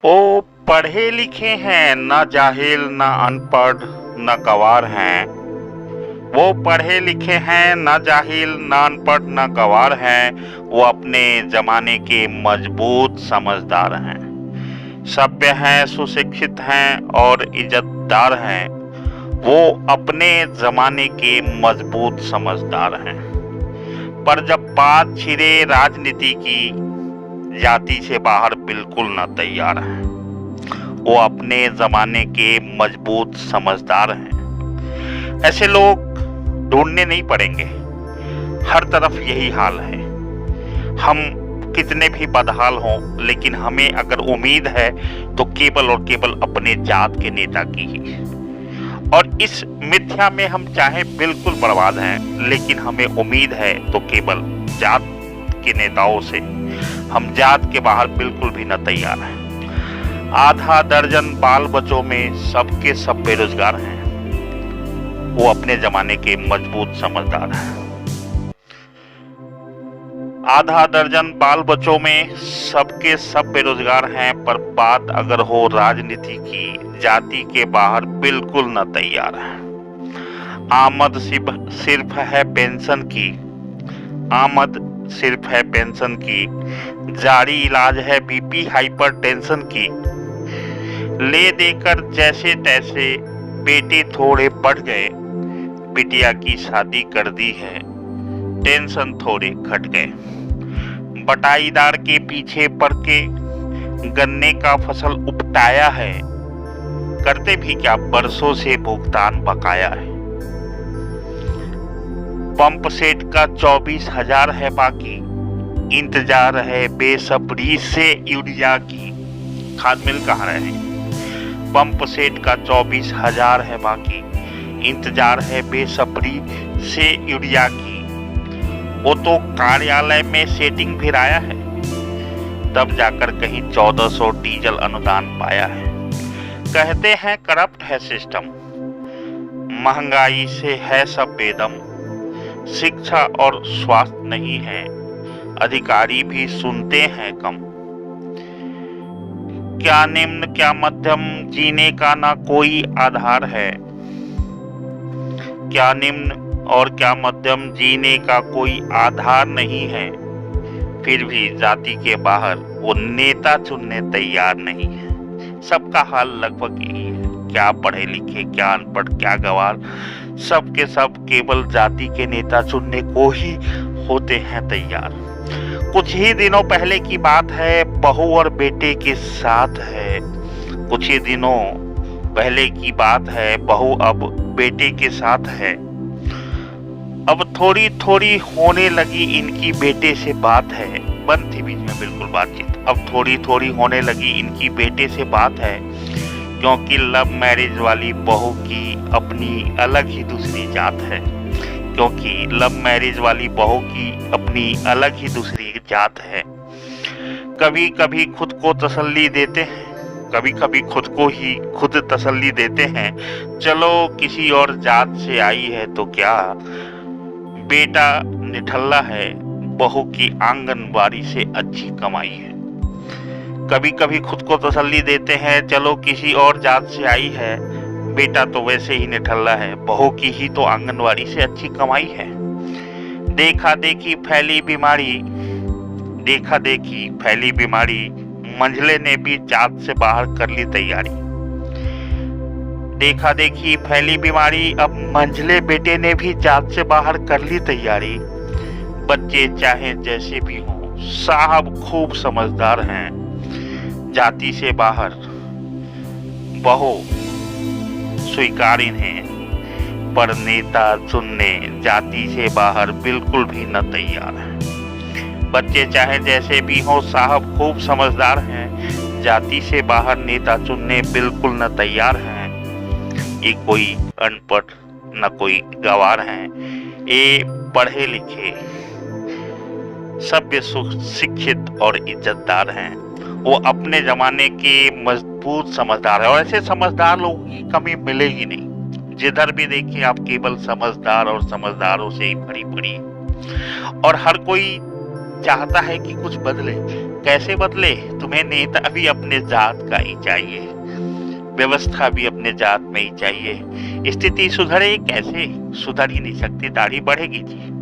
वो पढ़े लिखे हैं, ना जाहिल ना अनपढ़ ना गँवार हैं। वो पढ़े लिखे हैं, ना जाहिल ना अनपढ़ ना गँवार हैं। वो अपने ज़माने के मजबूत समझदार हैं। सभ्य हैं, सुशिक्षित हैं और इज़्ज़तदार हैं। वो अपने ज़माने के मजबूत समझदार हैं। पर जब बात छिड़े राजनीति की, जाति से बाहर बिल्कुल न तैयार हैं। वो अपने ज़माने के मजबूत समझदार हैं। ऐसे लोग ढूंढने नहीं पड़ेंगे, हर तरफ यही हाल है। हम कितने भी बदहाल हों, लेकिन हमें अगर उम्मीद है तो केवल और केवल अपने जात के नेता की ही। और इस मिथ्या में हम चाहे बिल्कुल बर्बाद हैं, लेकिन हमें उम्मीद है तो केवल जात के नेताओं से। हम जात के बाहर बिल्कुल भी न तैयार हैं। आधा दर्जन बाल बच्चों में सबके सब बेरोजगार हैं। वो अपने जमाने के मजबूत समझदार हैं। आधा दर्जन बाल बच्चों में सबके सब बेरोजगार हैं, पर बात अगर हो राजनीति की, जाति के बाहर बिल्कुल न तैयार है। आमद सिर्फ है पेंशन की, आमद सिर्फ है पेंशन की, जारी इलाज है बीपी हाइपरटेंशन की। ले देकर जैसे तैसे बेटे थोड़े बढ़ गए, बिटिया की शादी कर दी है, टेंशन थोड़े घट गए। बटाईदार के पीछे पड़ के गन्ने का फसल उपटाया है, करते भी क्या बरसों से भुगतान बकाया है। पंप सेट का 24,000 है बाकी, इंतजार है बेसब्री से यूरिया की। खाद मिल कहाँ रहे? पंप सेट का 24,000 है बाकी, इंतजार है बेसब्री से यूरिया की। वो तो कार्यालय में सेटिंग फिर आया है, तब जाकर कहीं 1400 डीजल अनुदान पाया है। कहते हैं करप्ट है सिस्टम, महंगाई से है सब बेदम। शिक्षा और स्वास्थ्य नहीं है, अधिकारी भी सुनते हैं कम। क्या निम्न क्या मध्यम, जीने का ना कोई आधार है। क्या निम्न और क्या मध्यम, जीने का कोई आधार नहीं है। फिर भी जाति के बाहर वो नेता चुनने तैयार नहीं है। सबका हाल लगभग यही है, क्या पढ़े लिखे क्या अनपढ़ क्या गंवार, सब के सब केवल जाति के नेता चुनने को ही होते हैं तैयार। कुछ ही दिनों पहले की बात है, बहू और बेटे के साथ है। कुछ ही दिनों पहले की बात है, बहू अब बेटे के साथ है। अब थोड़ी थोड़ी होने लगी इनकी बेटे से बात है। बंद थी बीच में बिल्कुल बातचीत। अब थोड़ी थोड़ी होने लगी इनकी बेटे से बात है, क्योंकि लव मैरिज वाली बहू की अपनी अलग ही दूसरी जात है। क्योंकि लव मैरिज वाली बहू की अपनी अलग ही दूसरी जात है। कभी कभी खुद को तसल्ली देते हैं, कभी कभी खुद को ही खुद तसल्ली देते हैं, चलो किसी और जात से आई है तो क्या, बेटा निठल्ला है, बहू की आंगनबाड़ी से अच्छी कमाई है। कभी कभी खुद को तसल्ली देते हैं, चलो किसी और जात से आई है, बेटा तो वैसे ही निठल्ला है, बहू की ही तो आंगनबाड़ी से अच्छी कमाई है। देखा देखी फैली बीमारी, देखा देखी फैली बीमारी, मंझले ने भी जात से बाहर कर ली तैयारी। देखा देखी फैली बीमारी, अब मंझले बेटे ने भी जात से बाहर कर ली तैयारी। बच्चे चाहे जैसे भी हों, साहब खूब समझदार हैं। जाति से बाहर बहू स्वीकार इन्हें, पर नेता चुनने जाति से बाहर बिल्कुल भी न तैयार है। बच्चे चाहे जैसे भी हों, साहब खूब समझदार हैं। जाति से बाहर नेता चुनने बिल्कुल न तैयार हैं। ये कोई अनपढ़ न कोई गंवार हैं, ये पढ़े लिखे सभ्य शिक्षित और इज्जतदार हैं। वो अपने जमाने के मजबूत समझदार है, और ऐसे समझदार लोगों की कमी मिलेगी नहीं। जिधर भी देखिए आप केवल समझदार और समझदारों से ही भरी पड़ी। और हर कोई चाहता है कि कुछ बदले। कैसे बदले? तुम्हें नेता भी अपने जात का ही चाहिए, व्यवस्था भी अपने जात में ही चाहिए। स्थिति सुधरे कैसे? सुधर ही नहीं सकती, दाढ़ी बढ़ेगी जी।